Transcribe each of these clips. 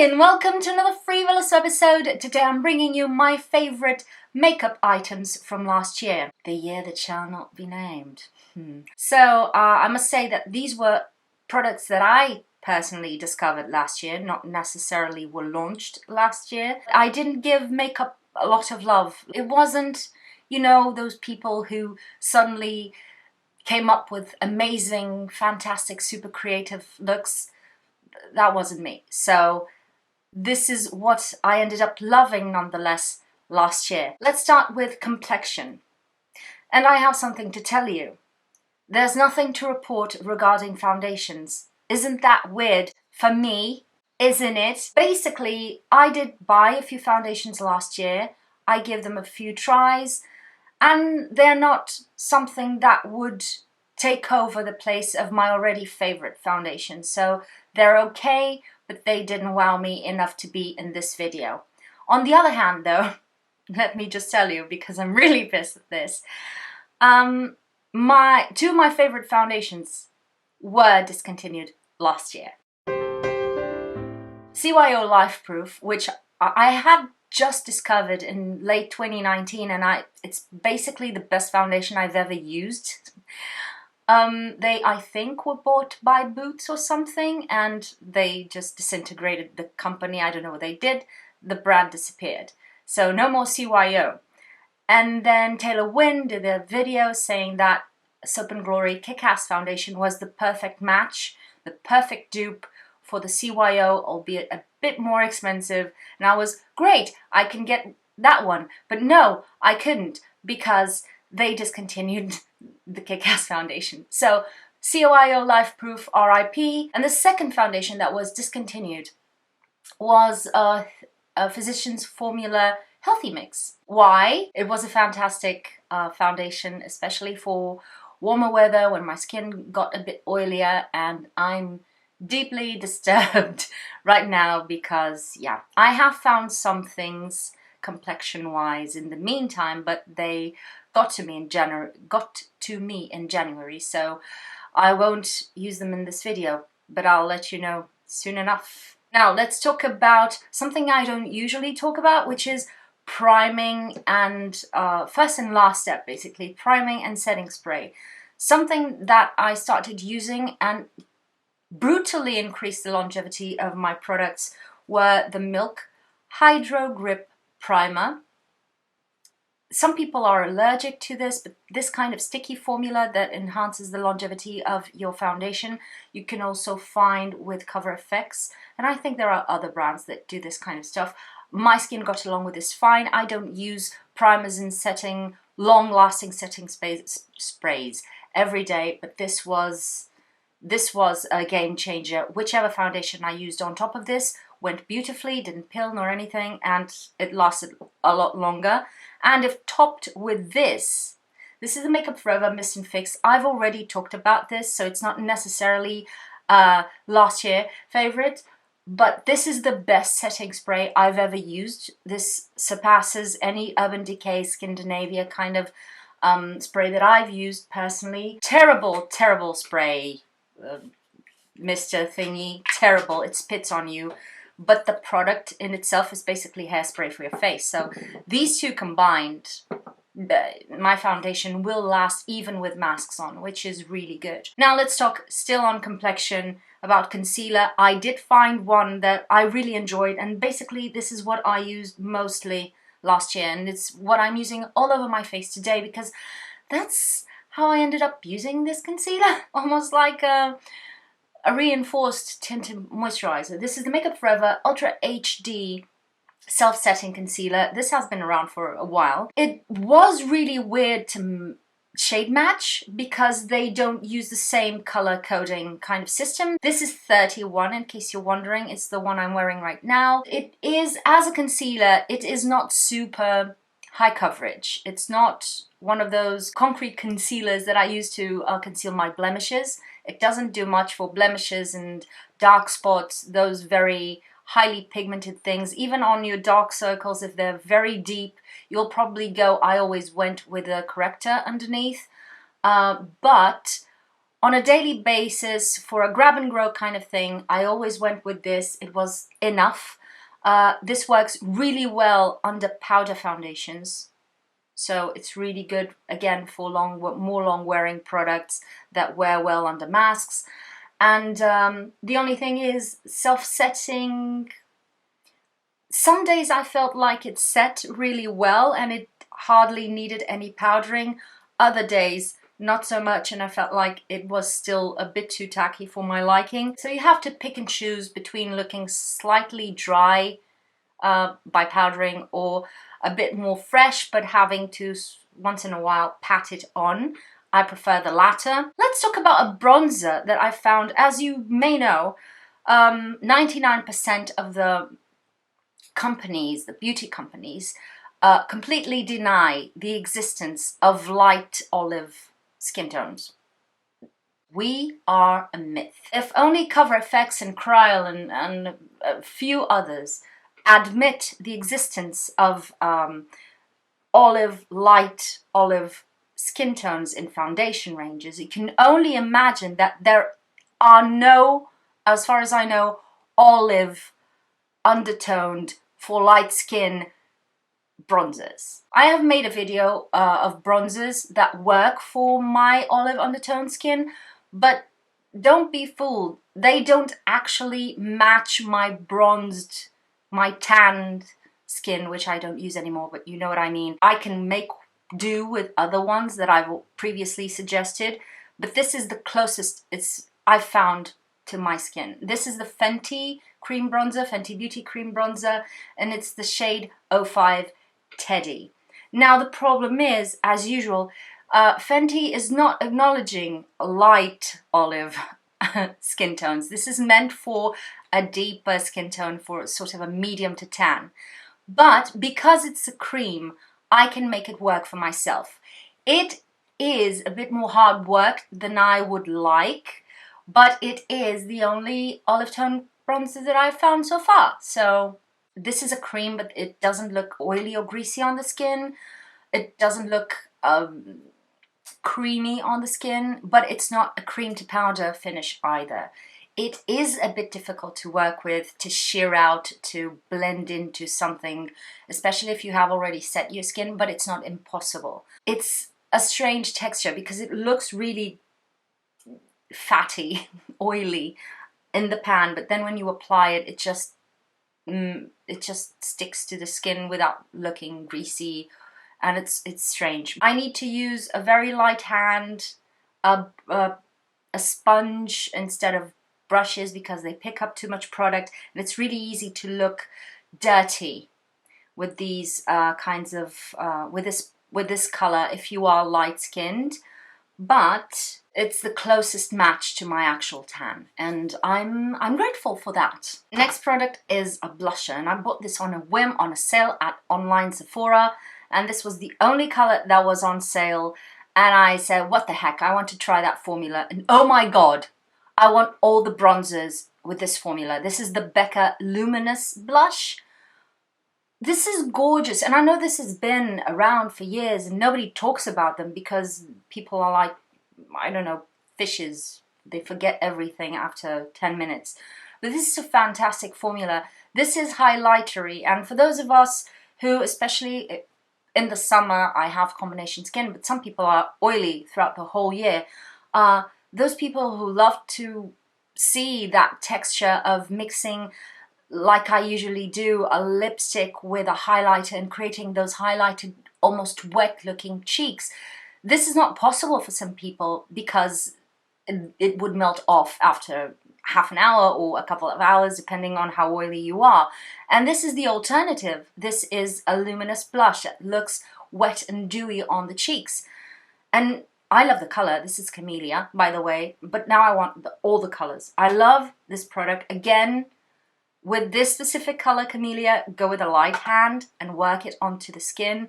Hi and welcome to another free.volous episode. Today I'm bringing you my favourite makeup items from last year. The year that shall not be named. So I must say that these were products that I personally discovered last year, not necessarily were launched last year. I didn't give makeup a lot of love. It wasn't, you know, those people who suddenly came up with amazing, fantastic, super creative looks. That wasn't me. So this is what I ended up loving nonetheless last year. Let's start with complexion. And I have something to tell you. There's nothing to report regarding foundations. Isn't that weird for me? Isn't it? Basically, I did buy a few foundations last year. I gave them a few tries, and they're not something that would take over the place of my already favorite foundation. So they're okay, but they didn't wow me enough to be in this video. On the other hand though, let me just tell you, because I'm really pissed at this, two of my favorite foundations were discontinued last year. CYO Life Proof, which I had just discovered in late 2019, and it's basically the best foundation I've ever used. They, I think, were bought by Boots or something, and they just disintegrated the company. I don't know what they did. The brand disappeared. So no more CYO. And then Taylor Wynn did a video saying that Soap & Glory Kick-Ass foundation was the perfect match, the perfect dupe for the CYO, albeit a bit more expensive. And I was, great, I can get that one. But no, I couldn't, because they discontinued the Kick-Ass foundation. So CYO Life Proof RIP. And the second foundation that was discontinued was a Physicians Formula Healthy Mix. Why? It was a fantastic foundation, especially for warmer weather when my skin got a bit oilier, and I'm deeply disturbed right now because, yeah, I have found some things complexion-wise in the meantime, but they got to me in January, so I won't use them in this video, but I'll let you know soon enough. Now let's talk about something I don't usually talk about, which is priming and first and last step, basically priming and setting spray. Something that I started using and brutally increased the longevity of my products were the Milk Hydro Grip Primer. Some people are allergic to this, but this kind of sticky formula that enhances the longevity of your foundation you can also find with Cover FX, and I think there are other brands that do this kind of stuff. My skin got along with this fine. I don't use primers and long-lasting setting sprays every day, but this was a game changer. Whichever foundation I used on top of this went beautifully, didn't pill nor anything, and it lasted a lot longer. And if topped with this is the Makeup Forever Mist and Fix. I've already talked about this, so it's not necessarily last year favorite, but this is the best setting spray I've ever used. This surpasses any Urban Decay Skindinavia kind of spray that I've used personally. Terrible, terrible spray, Mr. Thingy, terrible. It spits on you. But the product in itself is basically hairspray for your face. So these two combined, my foundation will last even with masks on, which is really good. Now let's talk, still on complexion, about concealer. I did find one that I really enjoyed, and basically this is what I used mostly last year, and it's what I'm using all over my face today, because that's how I ended up using this concealer. Almost like a reinforced tinted moisturizer. This is the Makeup Forever Ultra HD Self-Setting Concealer. This has been around for a while. It was really weird to shade match because they don't use the same color coding kind of system. This is 31, in case you're wondering. It's the one I'm wearing right now. It is, as a concealer, it is not super high coverage. It's not one of those concrete concealers that I use to conceal my blemishes. It doesn't do much for blemishes and dark spots, those very highly pigmented things. Even on your dark circles, if they're very deep, you'll probably go, I always went with a corrector underneath. But On a daily basis, for a grab and grow kind of thing, I always went with this. It was enough. This works really well under powder foundations. So it's really good, again, for more long wearing products that wear well under masks. And the only thing is self-setting. Some days I felt like it set really well and it hardly needed any powdering. Other days, not so much, and I felt like it was still a bit too tacky for my liking. So you have to pick and choose between looking slightly dry by powdering or a bit more fresh but having to once in a while pat it on. I prefer the latter. Let's talk about a bronzer that I found. As you may know, 99% of the companies, the beauty companies, completely deny the existence of light olive skin tones. We are a myth. If only Cover FX and Kryl and a few others admit the existence of light olive skin tones in foundation ranges, you can only imagine that there are no, as far as I know, olive undertoned for light skin bronzers. I have made a video of bronzers that work for my olive undertone skin, but don't be fooled. They don't actually match my tanned skin, which I don't use anymore, but you know what I mean. I can make do with other ones that I've previously suggested, but this is the closest I've found to my skin. This is the Fenty cream bronzer, Fenty Beauty cream bronzer, and it's the shade 05 Teddy. Now the problem is, as usual, Fenty is not acknowledging light olive skin tones. This is meant for a deeper skin tone, for sort of a medium to tan. But because it's a cream, I can make it work for myself. It is a bit more hard work than I would like, but it is the only olive tone bronzer that I've found so far. So this is a cream, but it doesn't look oily or greasy on the skin. It doesn't look creamy on the skin, but it's not a cream to powder finish either. It is a bit difficult to work with, to sheer out, to blend into something, especially if you have already set your skin, but it's not impossible. It's a strange texture because it looks really fatty, oily in the pan, but then when you apply it, it just sticks to the skin without looking greasy, and it's strange. I need to use a very light hand, a sponge instead of brushes because they pick up too much product, and it's really easy to look dirty with these kinds of with this color if you are light-skinned. But it's the closest match to my actual tan, and I'm grateful for that. Next product is a blusher, and I bought this on a whim on a sale at online Sephora, and this was the only color that was on sale, and I said, what the heck, I want to try that formula, and oh my god, I want all the bronzers with this formula. This is the Becca Luminous blush. This is gorgeous, and I know this has been around for years and nobody talks about them because people are like, I don't know, fishes. They forget everything after 10 minutes. But this is a fantastic formula. This is highlightery, and for those of us who, especially in the summer, I have combination skin, but some people are oily throughout the whole year. Those people who love to see that texture of mixing, like I usually do, a lipstick with a highlighter and creating those highlighted, almost wet looking cheeks. This is not possible for some people because it would melt off after half an hour or a couple of hours, depending on how oily you are. And this is the alternative. This is a luminous blush that looks wet and dewy on the cheeks. And I love the color. This is Cammelia, by the way, but now I want all the colors. I love this product. Again, with this specific color, Cammelia, go with a light hand and work it onto the skin.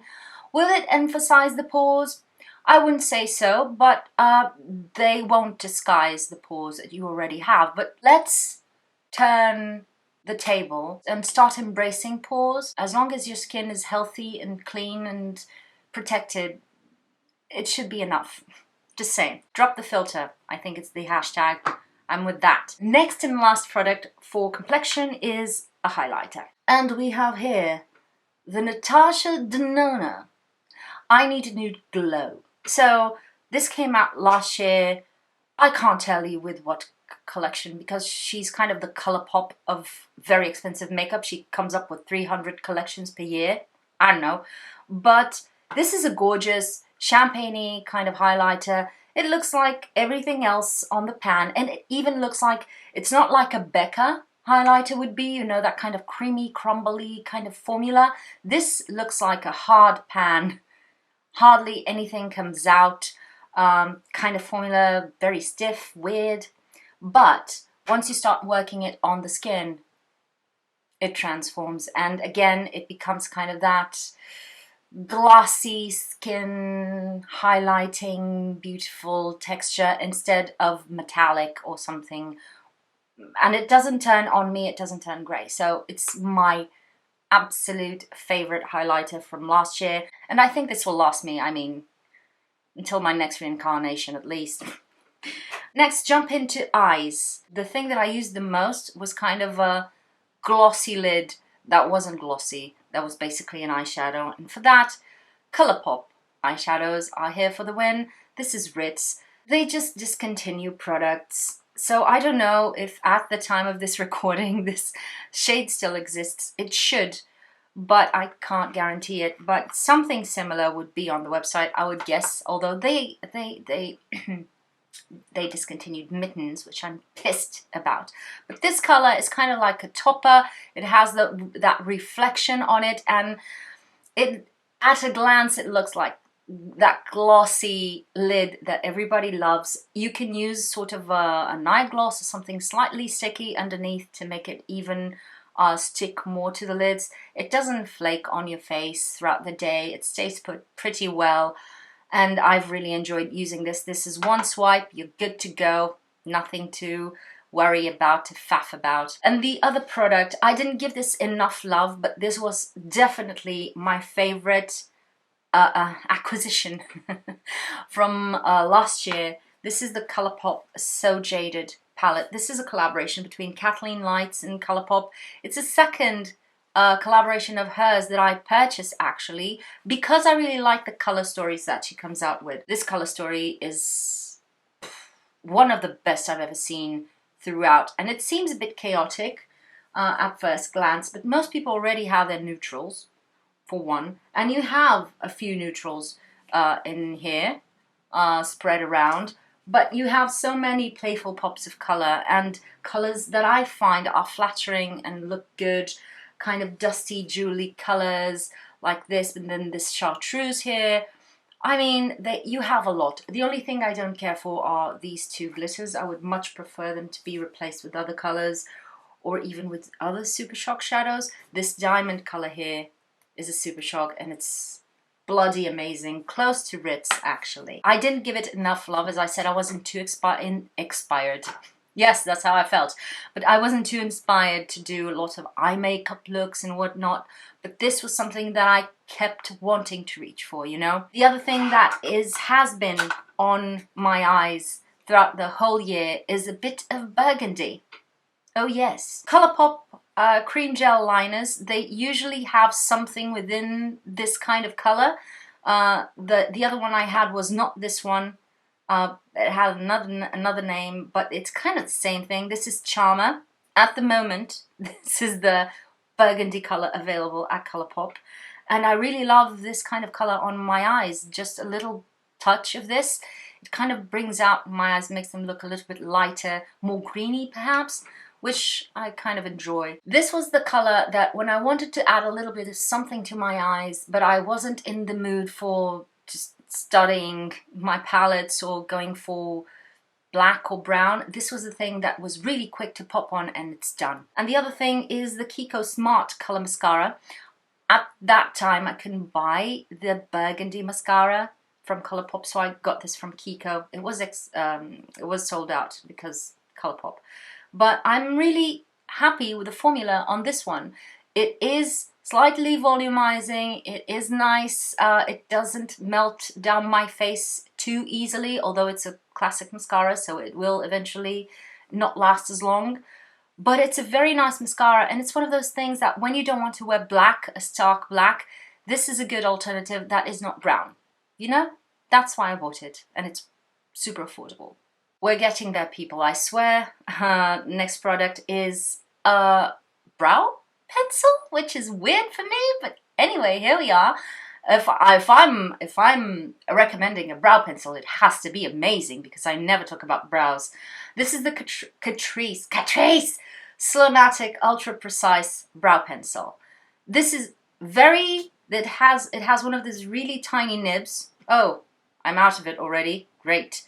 Will it emphasize the pores? I wouldn't say so, but they won't disguise the pores that you already have. But let's turn the table and start embracing pores. As long as your skin is healthy and clean and protected, it should be enough. Just saying. Drop the filter. I think it's the hashtag. I'm with that. Next and last product for complexion is a highlighter. And we have here the Natasha DENO I Need a Nude Glow. So this came out last year. I can't tell you with what collection because she's kind of the ColourPop of very expensive makeup. She comes up with 300 collections per year. I don't know. But this is a gorgeous champagne-y kind of highlighter. It looks like everything else on the pan, and it even looks like it's not like a Becca highlighter would be, you know, that kind of creamy, crumbly kind of formula. This looks like a hard pan. Hardly anything comes out. Kind of formula, very stiff, weird. But once you start working it on the skin, it transforms. And again, it becomes kind of that glossy skin, highlighting, beautiful texture instead of metallic or something. And it doesn't turn on me, it doesn't turn grey. So it's my absolute favorite highlighter from last year. And I think this will last me, I mean, until my next reincarnation at least. Next, jump into eyes. The thing that I used the most was kind of a glossy lid that wasn't glossy. That was basically an eyeshadow. And for that, ColourPop eyeshadows are here for the win. This is Ritz. They just discontinue products. So I don't know if at the time of this recording this shade still exists. It should, but I can't guarantee it. But something similar would be on the website, I would guess. Although they discontinued mittens, which I'm pissed about. But this color is kind of like a topper. It has that reflection on it, and it at a glance it looks like that glossy lid that everybody loves. You can use sort of a night gloss or something slightly sticky underneath to make it even stick more to the lids. It doesn't flake on your face throughout the day. It stays put pretty well. And I've really enjoyed using this. This is one swipe, you're good to go. Nothing to worry about, to faff about. And the other product, I didn't give this enough love, but this was definitely my favorite acquisition from last year. This is the ColourPop So Jaded palette. This is a collaboration between Kathleen Lights and ColourPop. It's a second collaboration of hers that I purchased actually because I really like the color stories that she comes out with. This color story is one of the best I've ever seen throughout, and it seems a bit chaotic at first glance, but most people already have their neutrals for one, and you have a few neutrals in here spread around, but you have so many playful pops of color and colors that I find are flattering and look good. Kind of dusty jewelry colors like this, and then this chartreuse here. I mean, you have a lot. The only thing I don't care for are these two glitters. I would much prefer them to be replaced with other colors or even with other Super Shock shadows. This diamond color here is a Super Shock and it's bloody amazing. Close to Ritz, actually. I didn't give it enough love. As I said, I wasn't too expired. Yes, that's how I felt. But I wasn't too inspired to do a lot of eye makeup looks and whatnot. But this was something that I kept wanting to reach for, you know? The other thing that has been on my eyes throughout the whole year is a bit of burgundy. Oh yes. ColourPop cream gel liners, they usually have something within this kind of color. The other one I had was not this one. It had another name, but it's kind of the same thing. This is Charmer. At the moment, this is the burgundy color available at ColourPop. And I really love this kind of color on my eyes. Just a little touch of this. It kind of brings out my eyes, makes them look a little bit lighter, more greeny perhaps, which I kind of enjoy. This was the color that when I wanted to add a little bit of something to my eyes, but I wasn't in the mood for just studying my palettes or going for black or brown, this was the thing that was really quick to pop on and it's done. And the other thing is the Kiko Smart Color Mascara. At that time I couldn't buy the burgundy mascara from ColourPop, so I got this from Kiko. It was sold out because ColourPop. But I'm really happy with the formula on this one. It is slightly volumizing, it is nice, it doesn't melt down my face too easily, although it's a classic mascara, so it will eventually not last as long. But it's a very nice mascara, and it's one of those things that when you don't want to wear black, a stark black, this is a good alternative that is not brown. You know? That's why I bought it, and it's super affordable. We're getting there, people, I swear. Next product is a brow pencil, which is weird for me, but anyway, here we are. If I'm recommending a brow pencil, it has to be amazing because I never talk about brows. This is the CATRICE Slim'atic Ultra Precise Brow Pencil. This is it has one of these really tiny nibs. Oh, I'm out of it already. Great.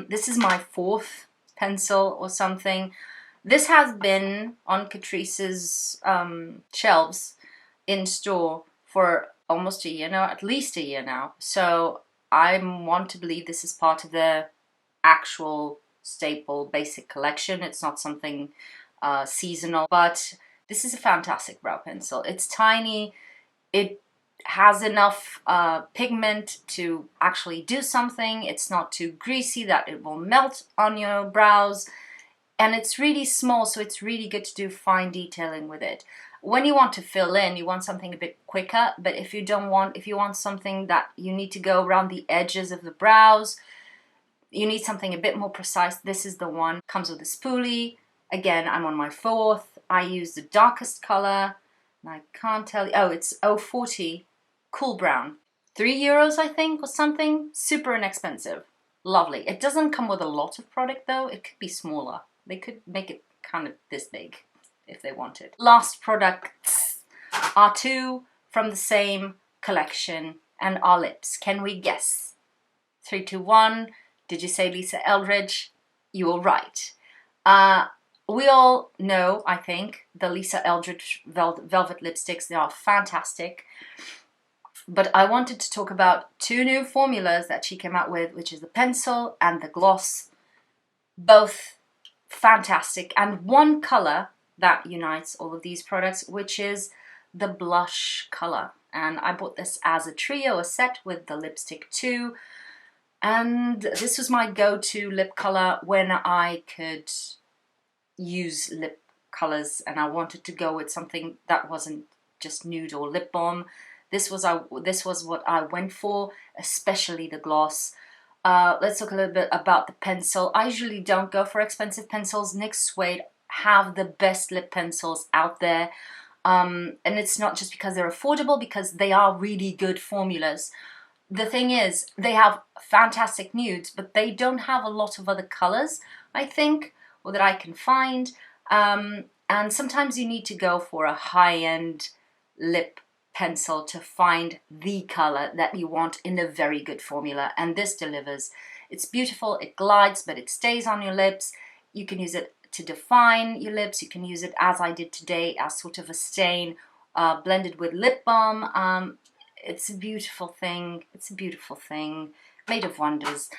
This is my 4th pencil or something. This has been on CATRICE's shelves in store for almost a year now, at least a year now. So I want to believe this is part of their actual staple basic collection. It's not something seasonal, but this is a fantastic brow pencil. It's tiny. It has enough pigment to actually do something. It's not too greasy that it will melt on your brows. And it's really small, so it's really good to do fine detailing with it. When you want to fill in, you want something a bit quicker, but if you want something that you need to go around the edges of the brows, you need something a bit more precise, this is the one. Comes with a spoolie. Again, I'm on my 4th. I use the darkest color, and I can't tell you, oh, it's 040 Cool Brown. €3, I think, or something. Super inexpensive. Lovely. It doesn't come with a lot of product though. It could be smaller. They could make it kind of this big if they wanted. Last products are 2 from the same collection and are lips. Can we guess? 3, 2, 1. Did you say Lisa Eldridge? You were right. We all know, I think, the Lisa Eldridge velvet lipsticks. They are fantastic. But I wanted to talk about 2 new formulas that she came out with, which is the pencil and the gloss. Both fantastic. And one color that unites all of these products, which is the blush color. And I bought this as a trio, a set with the lipstick too. And this was my go-to lip color when I could use lip colors and I wanted to go with something that wasn't just nude or lip balm. This was what I went for, especially the gloss. Let's talk a little bit about the pencil. I usually don't go for expensive pencils. NYX Suede have the best lip pencils out there. And it's not just because they're affordable, because they are really good formulas. The thing is, they have fantastic nudes, but they don't have a lot of other colors, I think, or that I can find. And sometimes you need to go for a high-end lip pencil to find the color that you want in a very good formula, and this delivers. It's beautiful, it glides, but it stays on your lips. You can use it to define your lips. You can use it, as I did today, as sort of a stain blended with lip balm. It's a beautiful thing. It's a beautiful thing, made of wonders.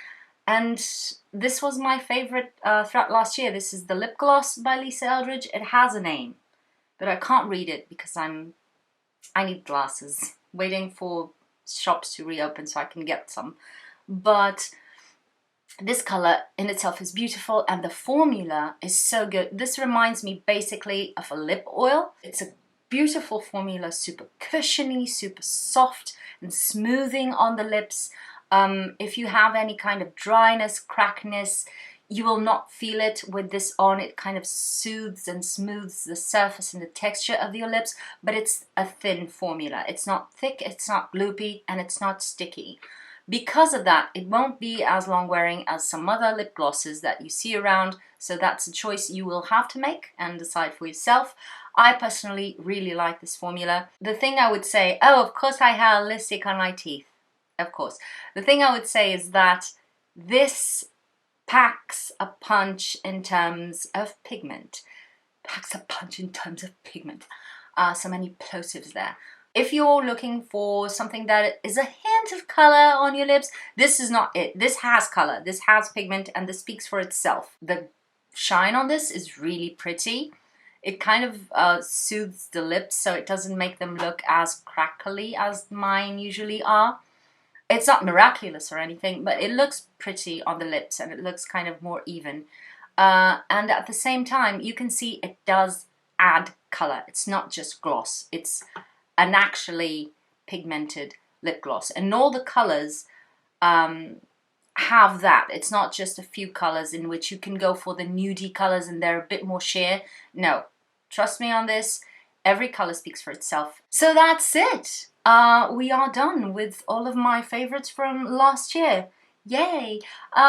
And this was my favorite throughout last year. This is the lip gloss by Lisa Eldridge. It has a name, but I can't read it because I need glasses. Waiting for shops to reopen so I can get some. But this color in itself is beautiful, and the formula is so good. This reminds me basically of a lip oil. It's a beautiful formula, super cushiony, super soft and smoothing on the lips. If you have any kind of dryness, crackness, you will not feel it with this on. It kind of soothes and smooths the surface and the texture of your lips, but it's a thin formula. It's not thick, it's not gloopy, and it's not sticky. Because of that, it won't be as long wearing as some other lip glosses that you see around, so that's a choice you will have to make and decide for yourself. I personally really like this formula. The thing I would say, oh, of course I have lipstick on my teeth. Of course. The thing I would say is that this packs a punch in terms of pigment. Packs a punch in terms of pigment. So many plosives there. If you're looking for something that is a hint of color on your lips, this is not it. This has color, this has pigment, and this speaks for itself. The shine on this is really pretty. It kind of soothes the lips, so it doesn't make them look as crackly as mine usually are. It's not miraculous or anything, but it looks pretty on the lips and it looks kind of more even. And at the same time, you can see it does add color. It's not just gloss. It's an actually pigmented lip gloss. And all the colors have that. It's not just a few colors in which you can go for the nudie colors and they're a bit more sheer. No, trust me on this. Every color speaks for itself. So that's it. We are done with all of my favorites from last year. Yay!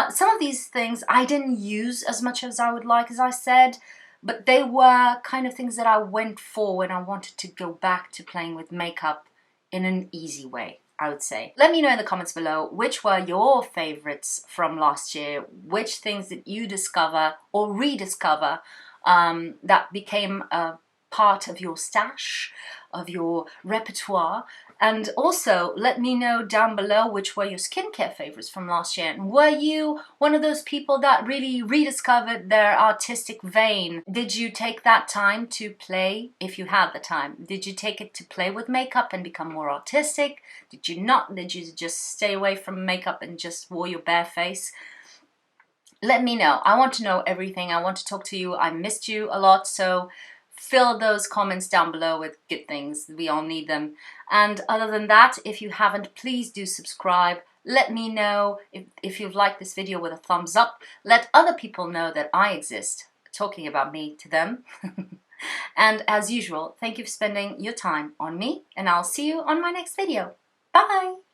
Some of these things I didn't use as much as I would like, as I said, but they were kind of things that I went for when I wanted to go back to playing with makeup in an easy way, I would say. Let me know in the comments below which were your favorites from last year, which things did you discover or rediscover that became a part of your stash, of your repertoire. And also let me know down below which were your skincare favorites from last year. And were you one of those people that really rediscovered their artistic vein? Did you take that time to play, if you had the time? Did you take it to play with makeup and become more artistic? Did you not? Did you just stay away from makeup and just wore your bare face? Let me know. I want to know everything. I want to talk to you. I missed you a lot, so fill those comments down below with good things. We all need them. And other than that, if you haven't, please do subscribe. Let me know if you've liked this video with a thumbs up. Let other people know that I exist, talking about me to them. And as usual, thank you for spending your time on me, and I'll see you on my next video. Bye!